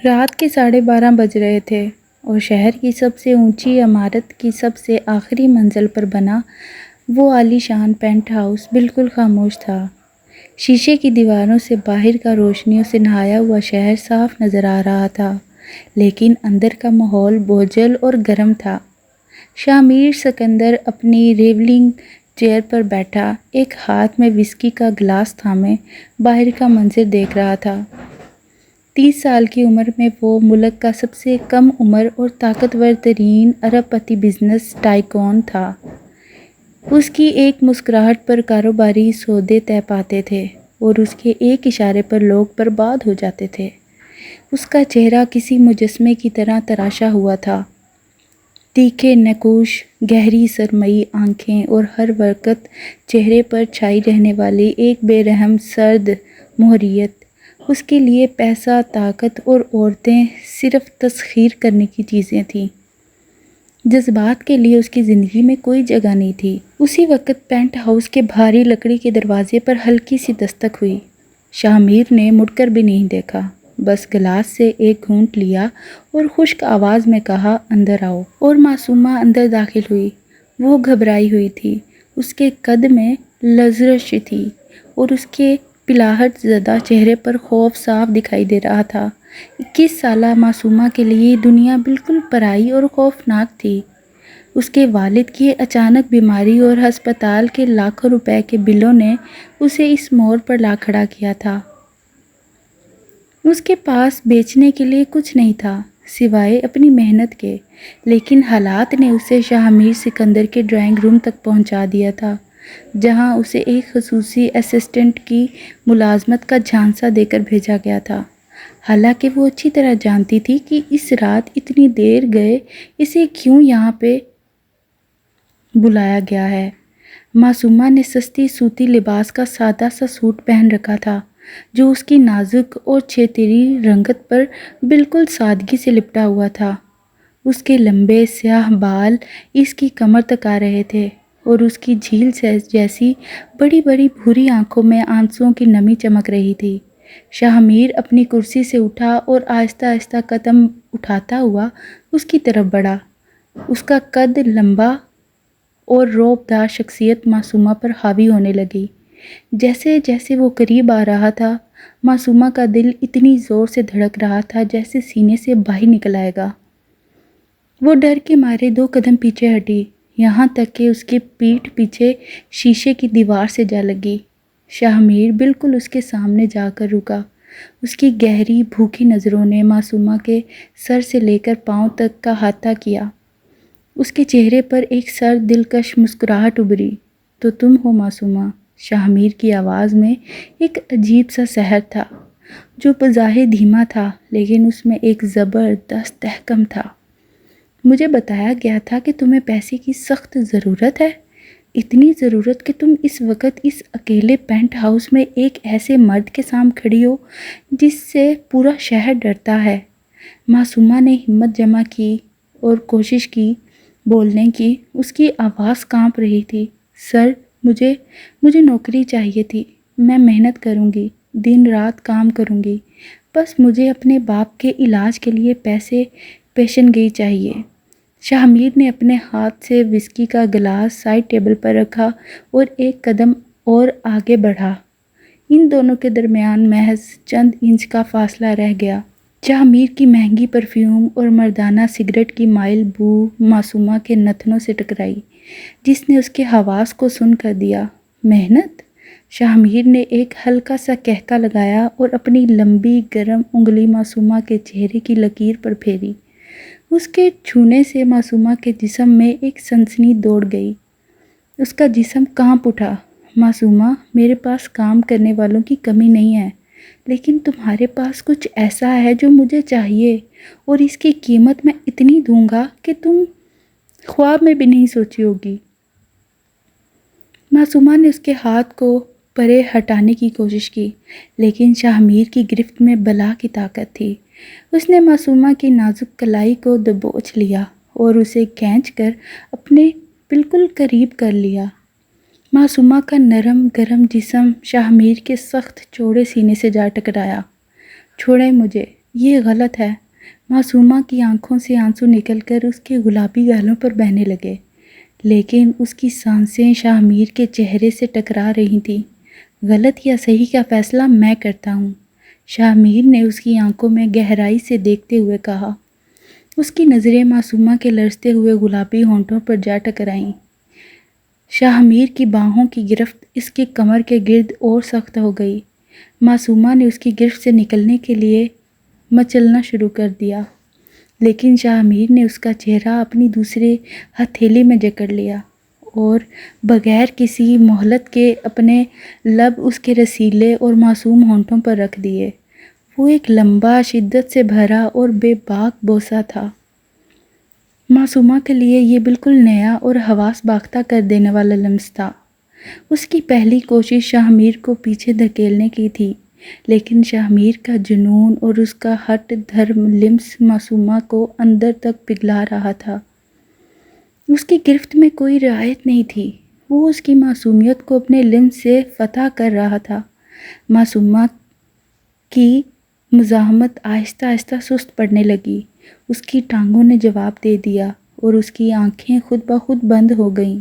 رات کے 12:30 بج رہے تھے اور شہر کی سب سے اونچی عمارت کی سب سے آخری منزل پر بنا وہ عالی شان پینٹ ہاؤس بالکل خاموش تھا۔ شیشے کی دیواروں سے باہر کا روشنیوں سے نہایا ہوا شہر صاف نظر آ رہا تھا، لیکن اندر کا ماحول بوجھل اور گرم تھا۔ شاہ میر سکندر اپنی ریولنگ چیئر پر بیٹھا، ایک ہاتھ میں وسکی کا گلاس تھامے باہر کا منظر دیکھ رہا تھا۔ 30 سال کی عمر میں وہ ملک کا سب سے کم عمر اور طاقتور ترین ارب پتی بزنس ٹائکون تھا۔ اس کی ایک مسکراہٹ پر کاروباری سودے طے پاتے تھے اور اس کے ایک اشارے پر لوگ برباد ہو جاتے تھے۔ اس کا چہرہ کسی مجسمے کی طرح تراشا ہوا تھا، تیکھے نقوش، گہری سرمئی آنکھیں اور ہر وقت چہرے پر چھائی رہنے والی ایک بے رحم سرد مہریت۔ اس کے لیے پیسہ، طاقت اور عورتیں صرف تسخیر کرنے کی چیزیں تھیں۔ جذبات کے لیے اس کی زندگی میں کوئی جگہ نہیں تھی۔ اسی وقت پینٹ ہاؤس کے بھاری لکڑی کے دروازے پر ہلکی سی دستک ہوئی۔ شاہ میر نے مڑ کر بھی نہیں دیکھا، بس گلاس سے ایک گھونٹ لیا اور خشک آواز میں کہا، اندر آؤ۔ اور معصومہ اندر داخل ہوئی۔ وہ گھبرائی ہوئی تھی، اس کے قد میں لرزش تھی اور اس کے پلاہٹ زدہ چہرے پر خوف صاف دکھائی دے رہا تھا۔ 21 سالہ معصومہ کے لیے دنیا بالکل پرائی اور خوفناک تھی۔ اس کے والد کی اچانک بیماری اور ہسپتال کے لاکھوں روپے کے بلوں نے اسے اس موڑ پر لا کھڑا کیا تھا۔ اس کے پاس بیچنے کے لیے کچھ نہیں تھا سوائے اپنی محنت کے، لیکن حالات نے اسے شاہ میر سکندر کے ڈرائنگ روم تک پہنچا دیا تھا، جہاں اسے ایک خصوصی اسسٹنٹ کی ملازمت کا جھانسا دے کر بھیجا گیا تھا۔ حالانکہ وہ اچھی طرح جانتی تھی کہ اس رات اتنی دیر گئے اسے کیوں یہاں پہ بلایا گیا ہے۔ معصومہ نے سستی سوتی لباس کا سادہ سا سوٹ پہن رکھا تھا، جو اس کی نازک اور چھیتری رنگت پر بالکل سادگی سے لپٹا ہوا تھا۔ اس کے لمبے سیاہ بال اس کی کمر تک آ رہے تھے اور اس کی جھیل جیسی بڑی بڑی بھوری آنکھوں میں آنسوؤں کی نمی چمک رہی تھی۔ شاہ میر اپنی کرسی سے اٹھا اور آہستہ آہستہ قدم اٹھاتا ہوا اس کی طرف بڑھا۔ اس کا قد لمبا اور رعب دار شخصیت معصومہ پر حاوی ہونے لگی۔ جیسے جیسے وہ قریب آ رہا تھا، معصومہ کا دل اتنی زور سے دھڑک رہا تھا جیسے سینے سے باہر نکل آئے گا۔ وہ ڈر کے مارے 2 قدم پیچھے ہٹی، یہاں تک کہ اس کی پیٹھ پیچھے شیشے کی دیوار سے جا لگی۔ شاہ میر بالکل اس کے سامنے جا کر رکا۔ اس کی گہری بھوکی نظروں نے معصومہ کے سر سے لے کر پاؤں تک کا احاطہ کیا۔ اس کے چہرے پر ایک سرد دلکش مسکراہٹ ابھری۔ تو تم ہو معصومہ؟ شاہ میر کی آواز میں ایک عجیب سا سحر تھا، جو بظاہر دھیما تھا لیکن اس میں ایک زبردست تحکم تھا۔ مجھے بتایا گیا تھا کہ تمہیں پیسے کی سخت ضرورت ہے، اتنی ضرورت کہ تم اس وقت اس اکیلے پینٹ ہاؤس میں ایک ایسے مرد کے سامنے کھڑی ہو جس سے پورا شہر ڈرتا ہے۔ معصومہ نے ہمت جمع کی اور کوشش کی بولنے کی۔ اس کی آواز کانپ رہی تھی۔ سر، مجھے نوکری چاہیے تھی، میں محنت کروں گی، دن رات کام کروں گی، بس مجھے اپنے باپ کے علاج کے لیے پیسے پیشن گئی چاہیے۔ شاہ میر نے اپنے ہاتھ سے وسکی کا گلاس سائڈ ٹیبل پر رکھا اور ایک قدم اور آگے بڑھا۔ ان دونوں کے درمیان محض چند انچ کا فاصلہ رہ گیا۔ شاہ میر کی مہنگی پرفیوم اور مردانہ سگریٹ کی مائل بو معصومہ کے نتنوں سے ٹکرائی، جس نے اس کے حواس کو سن کر دیا۔ محنت؟ شاہ میر نے ایک ہلکا سا کہکا لگایا اور اپنی لمبی گرم انگلی معصومہ کے چہرے کی لکیر پر پھیری۔ اس کے چھونے سے معصومہ کے جسم میں ایک سنسنی دوڑ گئی۔ اس کا جسم کانپ اٹھا۔ معصومہ، میرے پاس کام کرنے والوں کی کمی نہیں ہے، لیکن تمہارے پاس کچھ ایسا ہے جو مجھے چاہیے، اور اس کی قیمت میں اتنی دوں گا کہ تم خواب میں بھی نہیں سوچی ہوگی۔ معصومہ نے اس کے ہاتھ کو پرے ہٹانے کی کوشش کی، لیکن شاہ میر کی گرفت میں بلا کی طاقت تھی۔ اس نے معصومہ کی نازک کلائی کو دبوچ لیا اور اسے کھینچ کر اپنے بالکل قریب کر لیا۔ معصومہ کا نرم گرم جسم شاہ میر کے سخت چوڑے سینے سے جا ٹکرایا۔ چھوڑیں مجھے، یہ غلط ہے۔ معصومہ کی آنکھوں سے آنسو نکل کر اس کے گلابی گالوں پر بہنے لگے، لیکن اس کی سانسیں شاہ میر کے چہرے سے ٹکرا رہی تھیں۔ غلط یا صحیح کا فیصلہ میں کرتا ہوں، شاہ میر نے اس کی آنکھوں میں گہرائی سے دیکھتے ہوئے کہا۔ اس کی نظریں معصومہ کے لرزتے ہوئے گلابی ہونٹوں پر جا ٹکرائیں۔ شاہ میر کی باہوں کی گرفت اس کی کمر کے گرد اور سخت ہو گئی۔ معصومہ نے اس کی گرفت سے نکلنے کے لیے مچلنا شروع کر دیا، لیکن شاہ میر نے اس کا چہرہ اپنی دوسری ہتھیلی میں جکڑ لیا اور بغیر کسی مہلت کے اپنے لب اس کے رسیلے اور معصوم ہونٹوں پر رکھ دیے۔ وہ ایک لمبا، شدت سے بھرا اور بے باک بوسہ تھا۔ معصومہ کے لیے یہ بالکل نیا اور حواس باختہ کر دینے والا لمس تھا۔ اس کی پہلی کوشش شاہ میر کو پیچھے دھکیلنے کی تھی، لیکن شاہ میر کا جنون اور اس کا ہٹ دھرم لمس معصومہ کو اندر تک پگھلا رہا تھا۔ اس کی گرفت میں کوئی رعایت نہیں تھی۔ وہ اس کی معصومیت کو اپنے لمس سے فتح کر رہا تھا۔ معصومہ کی مزاحمت آہستہ آہستہ سست پڑنے لگی۔ اس کی ٹانگوں نے جواب دے دیا اور اس کی آنکھیں خود بخود بند ہو گئیں۔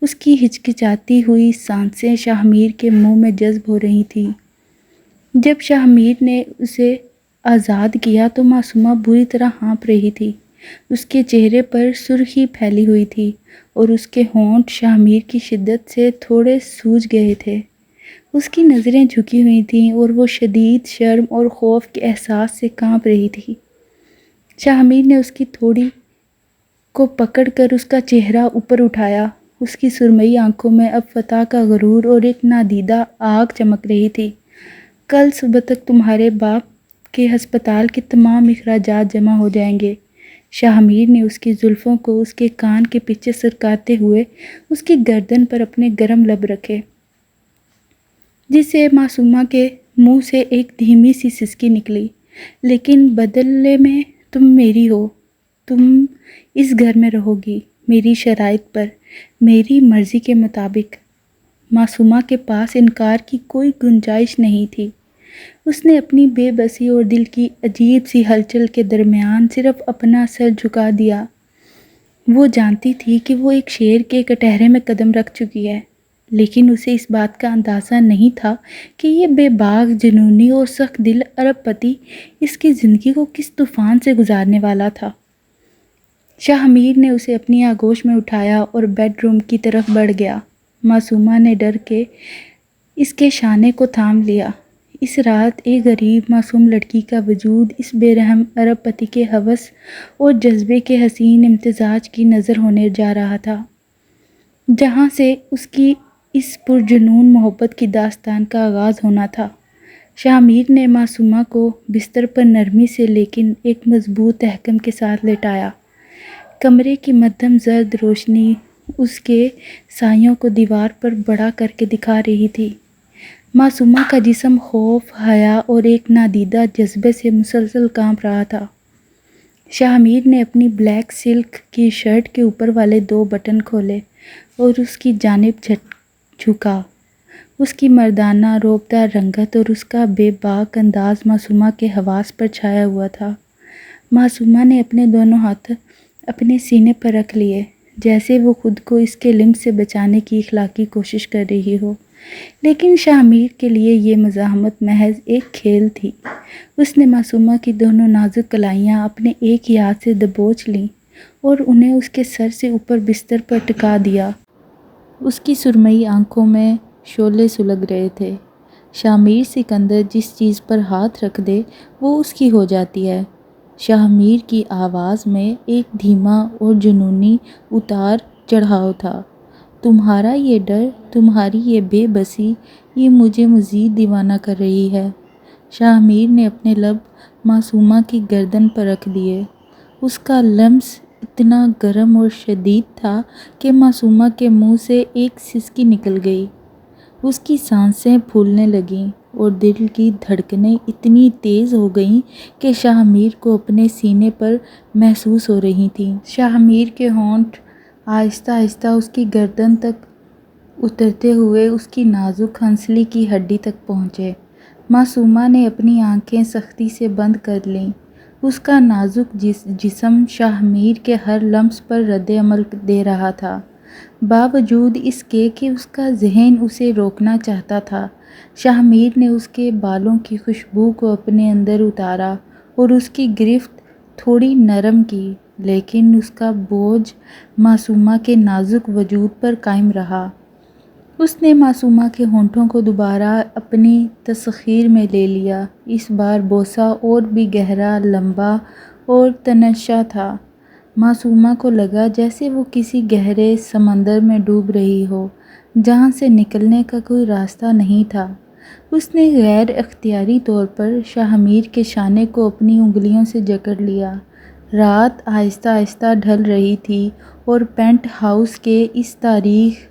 اس کی ہچکچاتی ہوئی سانسیں شاہ میر کے منہ میں جذب ہو رہی تھیں۔ جب شاہ میر نے اسے آزاد کیا تو معصومہ بری طرح ہانپ رہی تھی۔ اس کے چہرے پر سرخی پھیلی ہوئی تھی اور اس کے ہونٹ شاہ میر کی شدت سے تھوڑے سوج گئے تھے۔ اس کی نظریں جھکی ہوئی تھیں اور وہ شدید شرم اور خوف کے احساس سے کانپ رہی تھی۔ شاہ میر نے اس کی تھوڑی کو پکڑ کر اس کا چہرہ اوپر اٹھایا۔ اس کی سرمئی آنکھوں میں اب فتح کا غرور اور ایک نادیدہ آگ چمک رہی تھی۔ کل صبح تک تمہارے باپ کے ہسپتال کے تمام اخراجات جمع ہو جائیں گے۔ شاہ میر نے اس کی زلفوں کو اس کے کان کے پیچھے سرکاتے ہوئے اس کی گردن پر اپنے گرم لب رکھے، جس سے معصومہ کے منہ سے ایک دھیمی سی سسکی نکلی۔ لیکن بدلے میں تم میری ہو، تم اس گھر میں رہو گی، میری شرائط پر، میری مرضی کے مطابق۔ معصومہ کے پاس انکار کی کوئی گنجائش نہیں تھی۔ اس نے اپنی بے بسی اور دل کی عجیب سی ہلچل کے درمیان صرف اپنا سر جھکا دیا۔ وہ جانتی تھی کہ وہ ایک شیر کے کٹہرے میں قدم رکھ چکی ہے، لیکن اسے اس بات کا اندازہ نہیں تھا کہ یہ بے باک، جنونی اور سخت دل ارب پتی اس کی زندگی کو کس طوفان سے گزارنے والا تھا۔ شاہ میر نے اسے اپنی آغوش میں اٹھایا اور بیڈ روم کی طرف بڑھ گیا۔ معصومہ نے ڈر کے اس کے شانے کو تھام لیا۔ اس رات ایک غریب معصوم لڑکی کا وجود اس بے رحم ارب پتی کے ہوس اور جذبے کے حسین امتزاج کی نظر ہونے جا رہا تھا، جہاں سے اس کی اس پرجنون محبت کی داستان کا آغاز ہونا تھا۔ شاہ میر نے معصومہ کو بستر پر نرمی سے لیکن ایک مضبوط تحکم کے ساتھ لٹایا۔ کمرے کی مدھم زرد روشنی اس کے سائیوں کو دیوار پر بڑا کر کے دکھا رہی تھی۔ معصومہ کا جسم خوف، حیا اور ایک نادیدہ جذبے سے مسلسل کانپ رہا تھا۔ شاہ میر نے اپنی بلیک سلک کی شرٹ کے اوپر والے 2 بٹن کھولے اور اس کی جانب جھکا۔ اس کی مردانہ روبدار رنگت اور اس کا بے باک انداز معصومہ کے حواس پر چھایا ہوا تھا۔ معصومہ نے اپنے دونوں ہاتھ اپنے سینے پر رکھ لیے، جیسے وہ خود کو اس کے لمس سے بچانے کی اخلاقی کوشش کر رہی ہو، لیکن شاہ میر کے لیے یہ مزاحمت محض ایک کھیل تھی۔ اس نے معصومہ کی دونوں نازک کلائیاں اپنے ایک ہی ہاتھ سے دبوچ لیں اور انہیں اس کے سر سے اوپر بستر پر ٹکا دیا۔ اس کی سرمئی آنکھوں میں شعلے سلگ رہے تھے۔ شاہ میر سکندر جس چیز پر ہاتھ رکھ دے وہ اس کی ہو جاتی ہے۔ شاہ میر کی آواز میں ایک دھیما اور جنونی اتار چڑھاؤ تھا۔ تمہارا یہ ڈر، تمہاری یہ بے بسی، یہ مجھے مزید دیوانہ کر رہی ہے۔ شاہ میر نے اپنے لب معصومہ کی گردن پر رکھ دیے۔ اس کا لمس اتنا گرم اور شدید تھا کہ معصومہ کے منہ سے ایک سسکی نکل گئی۔ اس کی سانسیں پھولنے لگیں اور دل کی دھڑکنیں اتنی تیز ہو گئیں کہ شاہ میر کو اپنے سینے پر محسوس ہو رہی تھیں۔ شاہ میر کے ہونٹ آہستہ آہستہ اس کی گردن تک اترتے ہوئے اس کی نازک ہنسلی کی ہڈی تک پہنچے۔ معصومہ نے اپنی آنکھیں سختی سے بند کر لیں۔ اس کا نازک جسم شاہ میر کے ہر لمس پر رد عمل دے رہا تھا، باوجود اس کے کہ اس کا ذہن اسے روکنا چاہتا تھا۔ شاہ میر نے اس کے بالوں کی خوشبو کو اپنے اندر اتارا اور اس کی گرفت تھوڑی نرم کی، لیکن اس کا بوجھ معصومہ کے نازک وجود پر قائم رہا۔ اس نے معصومہ کے ہونٹوں کو دوبارہ اپنی تسخیر میں لے لیا۔ اس بار بوسہ اور بھی گہرا، لمبا اور تنشا تھا۔ معصومہ کو لگا جیسے وہ کسی گہرے سمندر میں ڈوب رہی ہو، جہاں سے نکلنے کا کوئی راستہ نہیں تھا۔ اس نے غیر اختیاری طور پر شاہ میر کے شانے کو اپنی انگلیوں سے جکڑ لیا۔ رات آہستہ آہستہ ڈھل رہی تھی اور پینٹ ہاؤس کے اس تاریک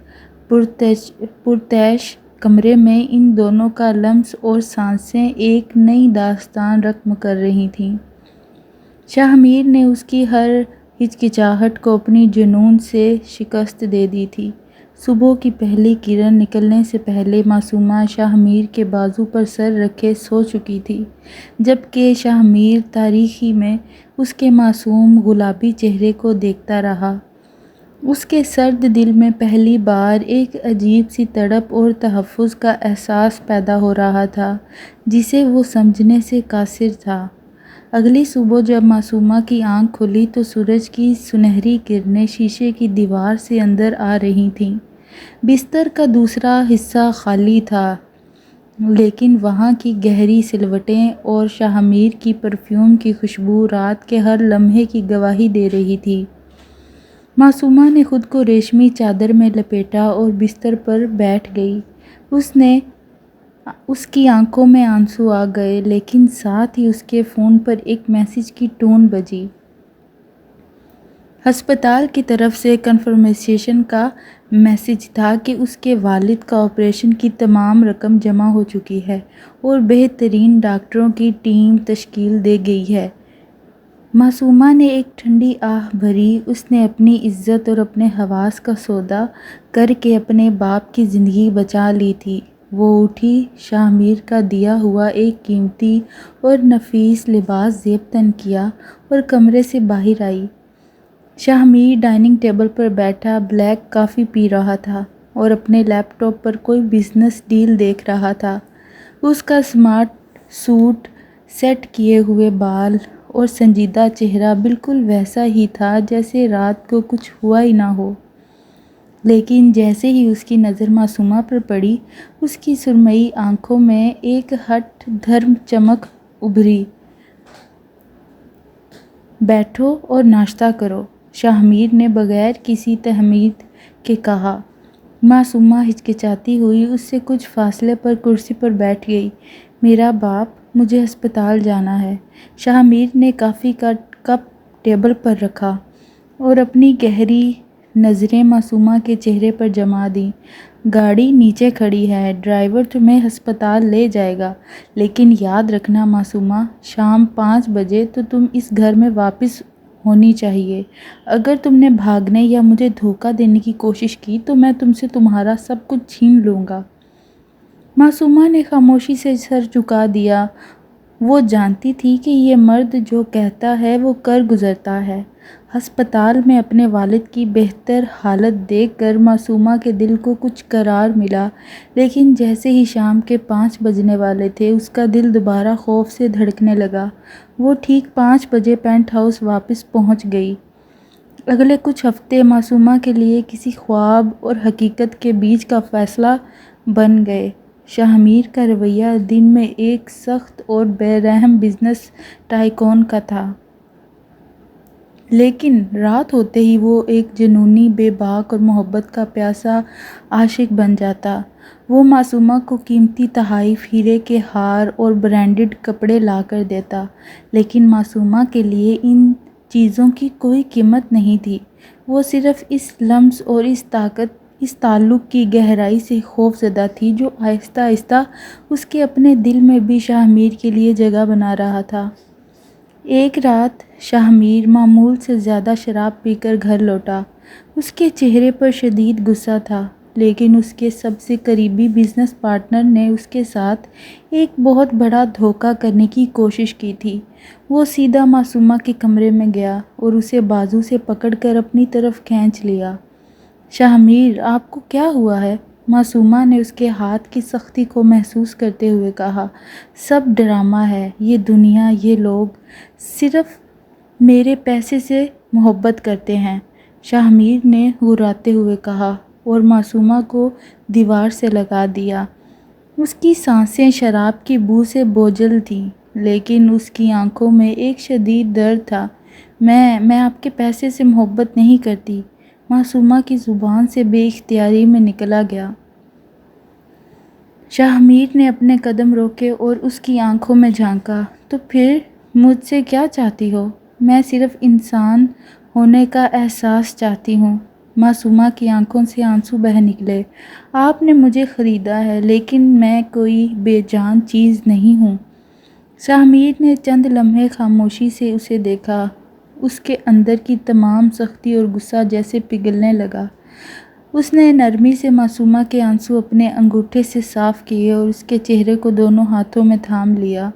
پرتعیش کمرے میں ان دونوں کا لمس اور سانسیں ایک نئی داستان رقم کر رہی تھیں۔ شاہ میر نے اس کی ہر ہچکچاہٹ کو اپنی جنون سے شکست دے دی تھی۔ صبح کی پہلی کرن نکلنے سے پہلے معصومہ شاہ میر کے بازو پر سر رکھے سو چکی تھی، جبکہ شاہ میر تاریکی میں اس کے معصوم گلابی چہرے کو دیکھتا رہا۔ اس کے سرد دل میں پہلی بار ایک عجیب سی تڑپ اور تحفظ کا احساس پیدا ہو رہا تھا، جسے وہ سمجھنے سے قاصر تھا۔ اگلی صبح جب معصومہ کی آنکھ کھلی تو سورج کی سنہری کرنیں شیشے کی دیوار سے اندر آ رہی تھیں۔ بستر کا دوسرا حصہ خالی تھا، لیکن وہاں کی گہری سلوٹیں اور شاہ میر کی پرفیوم کی خوشبو رات کے ہر لمحے کی گواہی دے رہی تھی۔ معصومہ نے خود کو ریشمی چادر میں لپیٹا اور بستر پر بیٹھ گئی۔ اس کی آنکھوں میں آنسو آ گئے، لیکن ساتھ ہی اس کے فون پر ایک میسج کی ٹون بجی۔ ہسپتال کی طرف سے کنفرمیشن کا میسج تھا کہ اس کے والد کا آپریشن کی تمام رقم جمع ہو چکی ہے اور بہترین ڈاکٹروں کی ٹیم تشکیل دے گئی ہے۔ معصومہ نے ایک ٹھنڈی آہ بھری۔ اس نے اپنی عزت اور اپنے حواس کا سودا کر کے اپنے باپ کی زندگی بچا لی تھی۔ وہ اٹھی، شاہ میر کا دیا ہوا ایک قیمتی اور نفیس لباس زیب تن کیا اور کمرے سے باہر آئی۔ شاہ میر ڈائننگ ٹیبل پر بیٹھا بلیک کافی پی رہا تھا اور اپنے لیپ ٹاپ پر کوئی بزنس ڈیل دیکھ رہا تھا۔ اس کا سمارٹ سوٹ، سیٹ کیے ہوئے بال اور سنجیدہ چہرہ بالکل ویسا ہی تھا جیسے رات کو کچھ ہوا ہی نہ ہو۔ لیکن جیسے ہی اس کی نظر معصومہ پر پڑی، اس کی سرمئی آنکھوں میں ایک ہٹ دھرم چمک ابھری۔ بیٹھو اور ناشتہ کرو، شاہ میر نے بغیر کسی تہمید کے کہا۔ معصومہ ہچکچاتی ہوئی اس سے کچھ فاصلے پر کرسی پر بیٹھ گئی۔ میرا باپ، مجھے ہسپتال جانا ہے۔ شاہ میر نے کافی کا کپ ٹیبل پر رکھا اور اپنی گہری نظریں معصومہ کے چہرے پر جما دیں۔ گاڑی نیچے کھڑی ہے، ڈرائیور تمہیں ہسپتال لے جائے گا، لیکن یاد رکھنا معصومہ، شام 5 بجے تو تم اس گھر میں واپس ہونی چاہیے۔ اگر تم نے بھاگنے یا مجھے دھوکہ دینے کی کوشش کی تو میں تم سے تمہارا سب کچھ چھین لوں گا۔ معصومہ نے خاموشی سے سر جھکا دیا۔ وہ جانتی تھی کہ یہ مرد جو کہتا ہے وہ کر گزرتا ہے۔ ہسپتال میں اپنے والد کی بہتر حالت دیکھ کر معصومہ کے دل کو کچھ قرار ملا، لیکن جیسے ہی شام کے 5 بجنے والے تھے، اس کا دل دوبارہ خوف سے دھڑکنے لگا۔ وہ ٹھیک 5 بجے پینٹ ہاؤس واپس پہنچ گئی۔ اگلے کچھ ہفتے معصومہ کے لیے کسی خواب اور حقیقت کے بیچ کا فاصلہ بن گئے۔ شاہ میر کا رویہ دن میں ایک سخت اور بے رحم بزنس ٹائکون کا تھا، لیکن رات ہوتے ہی وہ ایک جنونی، بے باک اور محبت کا پیاسا عاشق بن جاتا۔ وہ معصومہ کو قیمتی تحائف، ہیرے کے ہار اور برانڈڈ کپڑے لا کر دیتا، لیکن معصومہ کے لیے ان چیزوں کی کوئی قیمت نہیں تھی۔ وہ صرف اس لمس اور اس تعلق کی گہرائی سے خوف زدہ تھی جو آہستہ آہستہ اس کے اپنے دل میں بھی شاہ میر کے لیے جگہ بنا رہا تھا۔ ایک رات شاہ میر معمول سے زیادہ شراب پی کر گھر لوٹا۔ اس کے چہرے پر شدید غصہ تھا، لیکن اس کے سب سے قریبی بزنس پارٹنر نے اس کے ساتھ ایک بہت بڑا دھوکہ کرنے کی کوشش کی تھی۔ وہ سیدھا معصومہ کے کمرے میں گیا اور اسے بازو سے پکڑ کر اپنی طرف کھینچ لیا۔ شاہ میر، آپ کو کیا ہوا ہے؟ معصومہ نے اس کے ہاتھ کی سختی کو محسوس کرتے ہوئے کہا۔ سب ڈرامہ ہے، یہ دنیا، یہ لوگ صرف میرے پیسے سے محبت کرتے ہیں، شاہ میر نے گھراتے ہوئے کہا اور معصومہ کو دیوار سے لگا دیا۔ اس کی سانسیں شراب کی بو سے بوجھل تھیں، لیکن اس کی آنکھوں میں ایک شدید درد تھا۔ میں آپ کے پیسے سے محبت نہیں کرتی، معصومہ کی زبان سے بے اختیاری میں نکلا گیا۔ شاہ میر نے اپنے قدم روکے اور اس کی آنکھوں میں جھانکا۔ تو پھر مجھ سے کیا چاہتی ہو؟ میں صرف انسان ہونے کا احساس چاہتی ہوں۔ معصومہ کی آنکھوں سے آنسو بہہ نکلے۔ آپ نے مجھے خریدا ہے، لیکن میں کوئی بے جان چیز نہیں ہوں۔ شاہ میر نے چند لمحے خاموشی سے اسے دیکھا۔ اس کے اندر کی تمام سختی اور غصہ جیسے پگھلنے لگا۔ اس نے نرمی سے معصومہ کے آنسو اپنے انگوٹھے سے صاف کیے اور اس کے چہرے کو دونوں ہاتھوں میں تھام لیا۔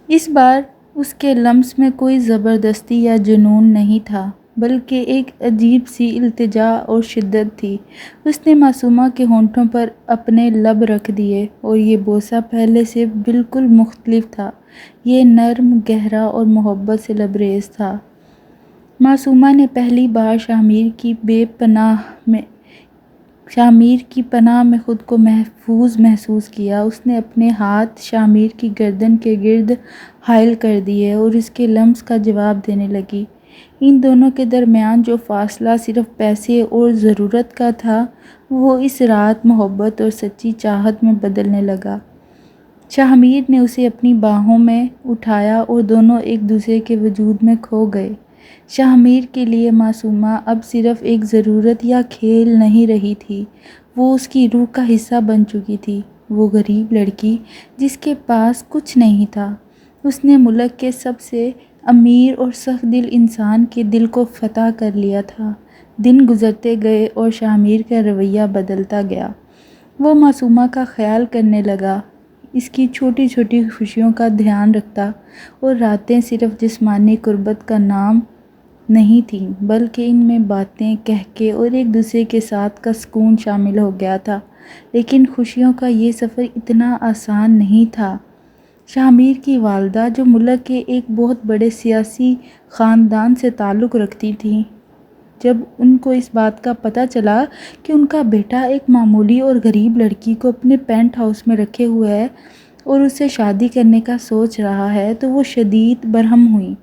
اس بار اس کے لمس میں کوئی زبردستی یا جنون نہیں تھا، بلکہ ایک عجیب سی التجا اور شدت تھی۔ اس نے معصومہ کے ہونٹوں پر اپنے لب رکھ دیے اور یہ بوسہ پہلے سے بالکل مختلف تھا۔ یہ نرم، گہرا اور محبت سے لبریز تھا۔ معصومہ نے پہلی بار شاہ میر کی پناہ میں خود کو محفوظ محسوس کیا۔ اس نے اپنے ہاتھ شاہ میر کی گردن کے گرد حائل کر دیے اور اس کے لمس کا جواب دینے لگی۔ ان دونوں کے درمیان جو فاصلہ صرف پیسے اور ضرورت کا تھا، وہ اس رات محبت اور سچی چاہت میں بدلنے لگا۔ شاہ میر نے اسے اپنی باہوں میں اٹھایا اور دونوں ایک دوسرے کے وجود میں کھو گئے۔ شاہ میر کے لیے معصومہ اب صرف ایک ضرورت یا کھیل نہیں رہی تھی، وہ اس کی روح کا حصہ بن چکی تھی۔ وہ غریب لڑکی جس کے پاس کچھ نہیں تھا، اس نے ملک کے سب سے امیر اور سخت دل انسان کے دل کو فتح کر لیا تھا۔ دن گزرتے گئے اور شاہ میر کا رویہ بدلتا گیا۔ وہ معصومہ کا خیال کرنے لگا، اس کی چھوٹی چھوٹی خوشیوں کا دھیان رکھتا، اور راتیں صرف جسمانی قربت کا نام نہیں تھیں، بلکہ ان میں باتیں، قہقہے اور ایک دوسرے کے ساتھ کا سکون شامل ہو گیا تھا۔ لیکن خوشیوں کا یہ سفر اتنا آسان نہیں تھا۔ شاہ میر کی والدہ، جو ملک کے ایک بہت بڑے سیاسی خاندان سے تعلق رکھتی تھیں، جب ان کو اس بات کا پتہ چلا کہ ان کا بیٹا ایک معمولی اور غریب لڑکی کو اپنے پینٹ ہاؤس میں رکھے ہوئے ہے اور اس سے شادی کرنے کا سوچ رہا ہے، تو وہ شدید برہم ہوئیں۔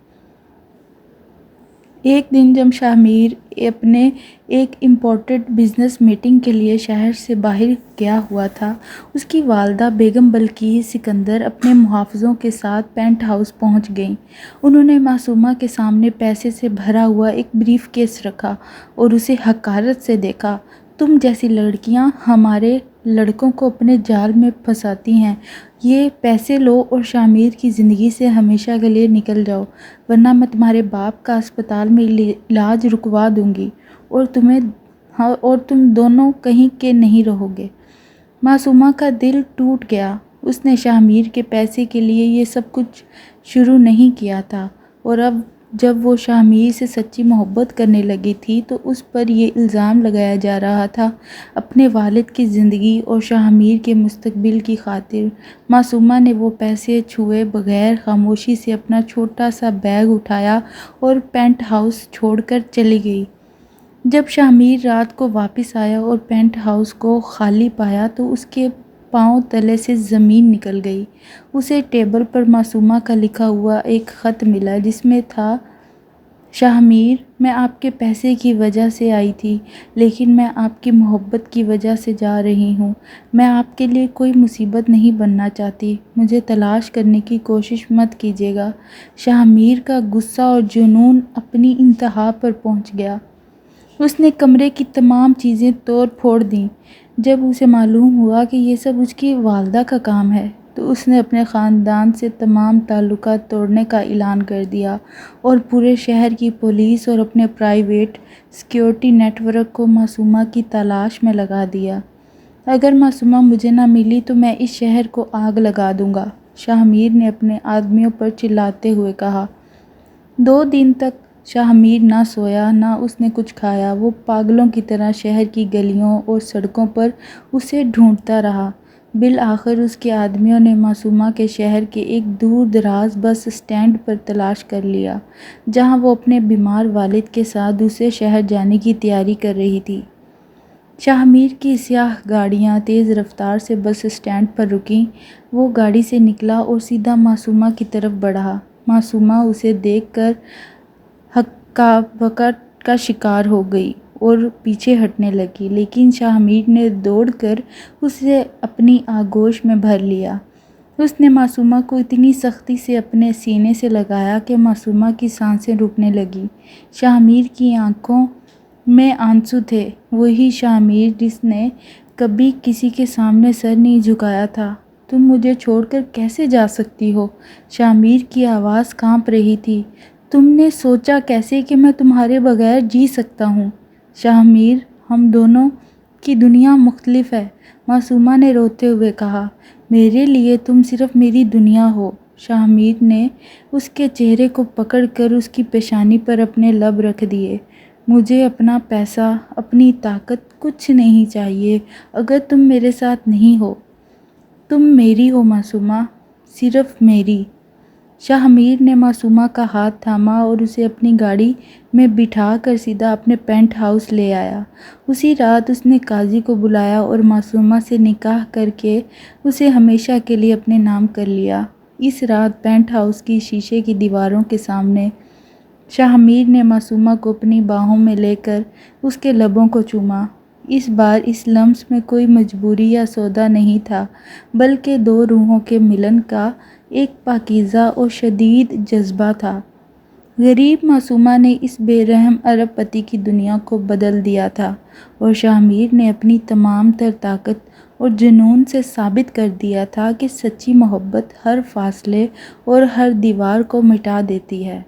ایک دن جب شاہ میر اپنے ایک امپورٹنٹ بزنس میٹنگ کے لیے شہر سے باہر گیا ہوا تھا، اس کی والدہ بیگم بلقیس سکندر اپنے محافظوں کے ساتھ پینٹ ہاؤس پہنچ گئیں۔ انہوں نے معصومہ کے سامنے پیسے سے بھرا ہوا ایک بریف کیس رکھا اور اسے حقارت سے دیکھا۔ تم جیسی لڑکیاں ہمارے لڑکوں کو اپنے جال میں پھنساتی ہیں، یہ پیسے لو اور شاہ میر کی زندگی سے ہمیشہ کے لیے نکل جاؤ، ورنہ میں تمہارے باپ کا اسپتال میں علاج رکوا دوں گی اور تم دونوں کہیں کے نہیں رہو گے۔ معصومہ کا دل ٹوٹ گیا۔ اس نے شاہ میر کے پیسے کے لیے یہ سب کچھ شروع نہیں کیا تھا، اور اب جب وہ شاہ میر سے سچی محبت کرنے لگی تھی تو اس پر یہ الزام لگایا جا رہا تھا۔ اپنے والد کی زندگی اور شاہ میر کے مستقبل کی خاطر معصومہ نے وہ پیسے چھوئے بغیر خاموشی سے اپنا چھوٹا سا بیگ اٹھایا اور پینٹ ہاؤس چھوڑ کر چلی گئی۔ جب شاہ میر رات کو واپس آیا اور پینٹ ہاؤس کو خالی پایا تو اس کے پاؤں تلے سے زمین نکل گئی۔ اسے ٹیبل پر معصومہ کا لکھا ہوا ایک خط ملا، جس میں تھا: شاہ میر، میں آپ کے پیسے کی وجہ سے آئی تھی، لیکن میں آپ کی محبت کی وجہ سے جا رہی ہوں۔ میں آپ کے لیے کوئی مصیبت نہیں بننا چاہتی، مجھے تلاش کرنے کی کوشش مت کیجیے گا۔ شاہ میر کا غصہ اور جنون اپنی انتہا پر پہنچ گیا۔ اس نے کمرے کی تمام چیزیں توڑ پھوڑ دیں۔ جب اسے معلوم ہوا کہ یہ سب اس کی والدہ کا کام ہے، تو اس نے اپنے خاندان سے تمام تعلقات توڑنے کا اعلان کر دیا اور پورے شہر کی پولیس اور اپنے پرائیویٹ سیکیورٹی نیٹ ورک کو معصومہ کی تلاش میں لگا دیا۔ اگر معصومہ مجھے نہ ملی تو میں اس شہر کو آگ لگا دوں گا، شاہ میر نے اپنے آدمیوں پر چلاتے ہوئے کہا۔ 2 دن تک شاہ میر نہ سویا نہ اس نے کچھ کھایا۔ وہ پاگلوں کی طرح شہر کی گلیوں اور سڑکوں پر اسے ڈھونڈتا رہا۔ بالآخر اس کے آدمیوں نے معصومہ کے شہر کے ایک دور دراز بس اسٹینڈ پر تلاش کر لیا، جہاں وہ اپنے بیمار والد کے ساتھ دوسرے شہر جانے کی تیاری کر رہی تھی۔ شاہ میر کی سیاہ گاڑیاں تیز رفتار سے بس اسٹینڈ پر رکیں۔ وہ گاڑی سے نکلا اور سیدھا معصومہ کی طرف بڑھا۔ معصومہ اسے دیکھ کر ہکا بکا کا شکار ہو گئی اور پیچھے ہٹنے لگی، لیکن شاہ میر نے دوڑ کر اسے اپنی آغوش میں بھر لیا۔ اس نے معصومہ کو اتنی سختی سے اپنے سینے سے لگایا کہ معصومہ کی سانسیں رکنے لگیں۔ شاہ میر کی آنکھوں میں آنسو تھے، وہی شاہ میر جس نے کبھی کسی کے سامنے سر نہیں جھکایا تھا۔ تم مجھے چھوڑ کر کیسے جا سکتی ہو؟ شاہ میر کی آواز کانپ رہی تھی۔ تم نے سوچا کیسے کہ میں تمہارے بغیر جی سکتا ہوں؟ شاہ میر، ہم دونوں کی دنیا مختلف ہے، معصومہ نے روتے ہوئے کہا۔ میرے لیے تم صرف میری دنیا ہو۔ شاہ میر نے اس کے چہرے کو پکڑ کر اس کی پیشانی پر اپنے لب رکھ دیے۔ مجھے اپنا پیسہ، اپنی طاقت کچھ نہیں چاہیے اگر تم میرے ساتھ نہیں ہو۔ تم میری ہو معصومہ، صرف میری۔ شاہ میر نے معصومہ کا ہاتھ تھاما اور اسے اپنی گاڑی میں بٹھا کر سیدھا اپنے پینٹ ہاؤس لے آیا۔ اسی رات اس نے قاضی کو بلایا اور معصومہ سے نکاح کر کے اسے ہمیشہ کے لیے اپنے نام کر لیا۔ اس رات پینٹ ہاؤس کی شیشے کی دیواروں کے سامنے شاہ میر نے معصومہ کو اپنی باہوں میں لے کر اس کے لبوں کو چوما۔ اس بار اس لمس میں کوئی مجبوری یا سودا نہیں تھا، بلکہ 2 روحوں کے ملن کا ایک پاکیزہ اور شدید جذبہ تھا۔ غریب معصومہ نے اس بے رحم ارب پتی کی دنیا کو بدل دیا تھا اور شاہ میر نے اپنی تمام تر طاقت اور جنون سے ثابت کر دیا تھا کہ سچی محبت ہر فاصلے اور ہر دیوار کو مٹا دیتی ہے۔